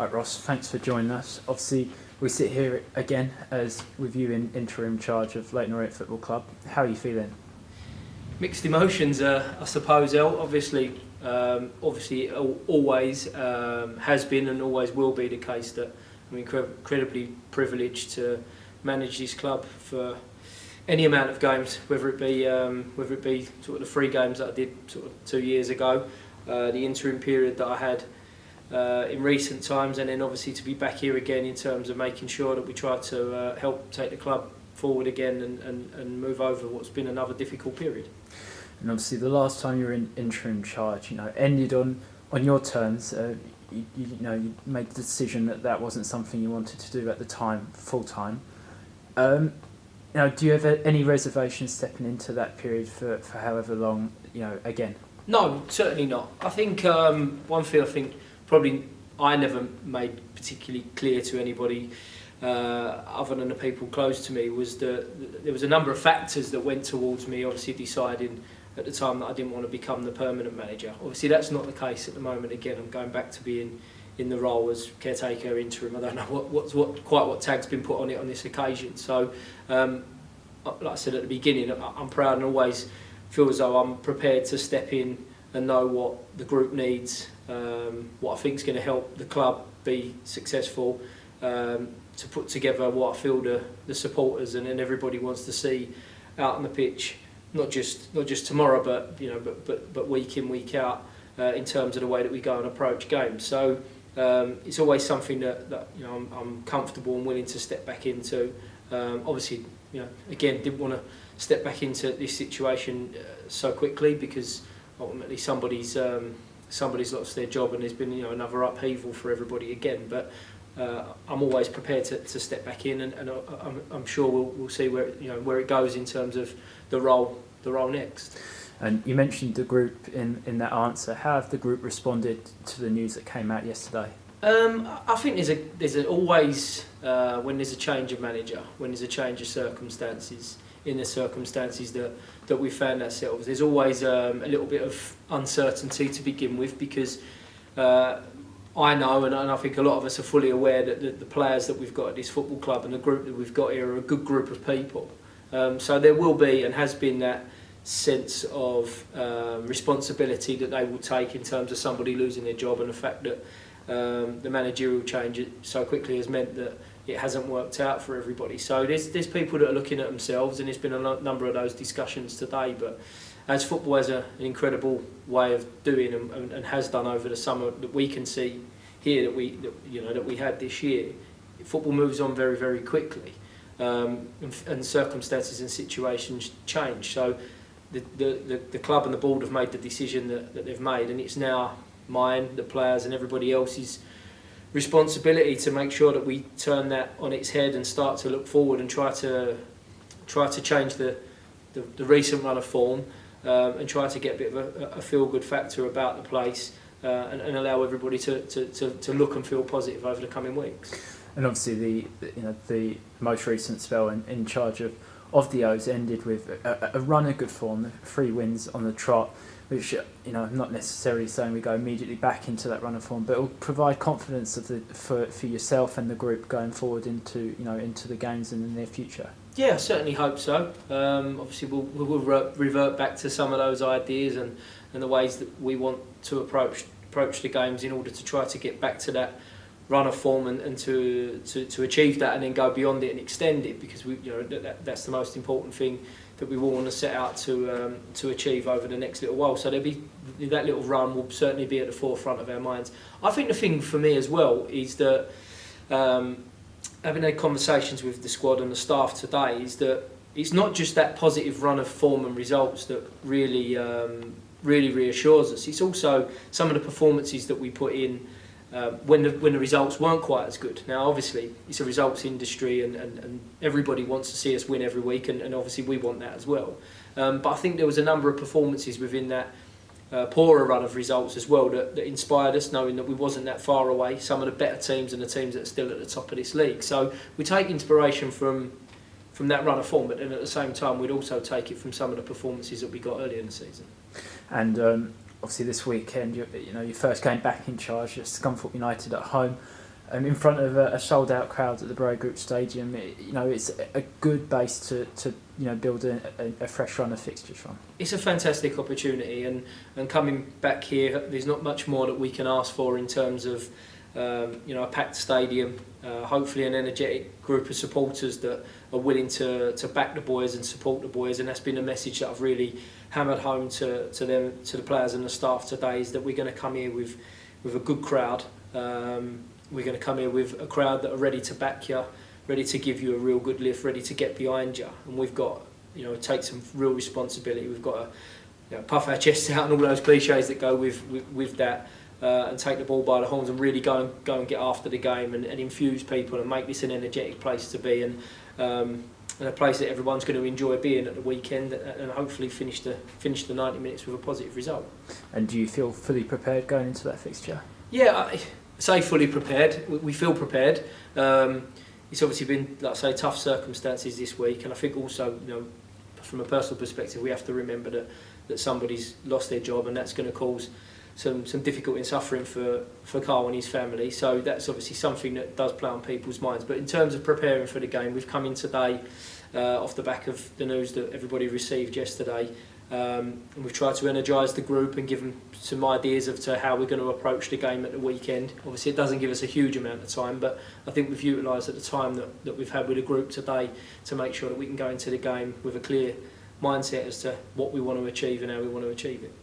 Right, Ross, thanks for joining us. Obviously, we sit here again as with you in interim charge of Leyton Orient Football Club. How are you feeling? Mixed emotions, I suppose. Obviously, it always has been and always will be the case that I'm incredibly privileged to manage this club for any amount of games, whether it be sort of the 3 games that I did sort of 2 years ago, the interim period that I had in recent times, and then obviously to be back here again in terms of making sure that we try to help take the club forward again and move over what's been another difficult period. And obviously, the last time you were in interim charge, ended on your terms. You made the decision that wasn't something you wanted to do at the time, full time. Do you have any reservations stepping into that period for however long? Again. No, certainly not. I think one thing probably I never made particularly clear to anybody other than the people close to me was that there was a number of factors that went towards me obviously deciding at the time that I didn't want to become the permanent manager. Obviously that's not the case at the moment. Again, I'm going back to being in the role as caretaker interim. I don't know what tag's been put on it on this occasion. So like I said at the beginning, I'm proud and always feel as though I'm prepared to step in and know what the group needs, what I think is going to help the club be successful, to put together what I feel the supporters and everybody wants to see out on the pitch, not just tomorrow, but week in, week out, in terms of the way that we go and approach games. So it's always something that I'm comfortable and willing to step back into. Obviously, again, didn't want to step back into this situation so quickly because ultimately somebody's lost their job and there's been another upheaval for everybody again. But I'm always prepared to step back in, and I'm sure we'll see where it goes in terms of the role next. And you mentioned the group in that answer. How have the group responded to the news that came out yesterday? I think there's always when there's a change of manager, when there's a change of circumstances, in the circumstances that we found ourselves, there's always a little bit of uncertainty to begin with, because I know and I think a lot of us are fully aware that the players that we've got at this football club and the group that we've got here are a good group of people. So there will be and has been that sense of responsibility that they will take in terms of somebody losing their job, and the fact that the managerial change so quickly has meant that it hasn't worked out for everybody. So there's people that are looking at themselves, and there's been a number of those discussions today. But as football has an incredible way of doing and has done over the summer that we can see here that we had this year, football moves on very, very quickly, and circumstances and situations change. So the club and the board have made the decision that they've made, and it's now mine, the players and everybody else's responsibility to make sure that we turn that on its head and start to look forward and try to change the recent run of form, and try to get a bit of a feel-good factor about the place, and allow everybody to look and feel positive over the coming weeks. And obviously the most recent spell in charge of the O's ended with a run of good form, 3 wins on the trot, which I'm not necessarily saying we go immediately back into that run of form, but it will provide confidence for yourself and the group going forward into the games in the near future. Yeah, I certainly hope so. Obviously, we'll revert back to some of those ideas and the ways that we want to approach the games in order to try to get back to that run of form and to achieve that and then go beyond it and extend it, because that's the most important thing that we will want to set out to achieve over the next little while. So that little run will certainly be at the forefront of our minds. I think the thing for me as well is that having had conversations with the squad and the staff today is that it's not just that positive run of form and results that really reassures us. It's also some of the performances that we put in when the results weren't quite as good. Now, obviously, it's a results industry, and everybody wants to see us win every week, and obviously we want that as well. But I think there was a number of performances within that poorer run of results as well that inspired us, knowing that we wasn't that far away. Some of the better teams and the teams that are still at the top of this league. So we take inspiration from that run of form, but then at the same time we'd also take it from some of the performances that we got earlier in the season. And obviously this weekend, you first game back in charge at Scunthorpe United at home. in front of a sold out crowd at the Borough Group Stadium, it's a good base to build a fresh run of fixtures from. It's a fantastic opportunity, and coming back here, there's not much more that we can ask for in terms of a packed stadium, hopefully an energetic group of supporters that are willing to back the boys and support the boys, and that's been a message that I've really hammered home to the players and the staff today, is that we're going to come here with a good crowd. We're going to come here with a crowd that are ready to back you, ready to give you a real good lift, ready to get behind you, and we've got take some real responsibility. We've got to puff our chests out and all those cliches that go with that. And take the ball by the horns and really go and get after the game and infuse people and make this an energetic place to be, and a place that everyone's going to enjoy being at the weekend, and hopefully finish the 90 minutes with a positive result. And do you feel fully prepared going into that fixture? Yeah, I say fully prepared. We feel prepared. It's obviously been, like I say, tough circumstances this week, and I think also, from a personal perspective, we have to remember that somebody's lost their job, and that's going to cause some difficulty and suffering for Carl and his family. So that's obviously something that does play on people's minds. But in terms of preparing for the game, we've come in today off the back of the news that everybody received yesterday, and we've tried to energise the group and give them some ideas as to how we're going to approach the game at the weekend. Obviously it doesn't give us a huge amount of time, but I think we've utilised at the time that we've had with the group today to make sure that we can go into the game with a clear mindset as to what we want to achieve and how we want to achieve it.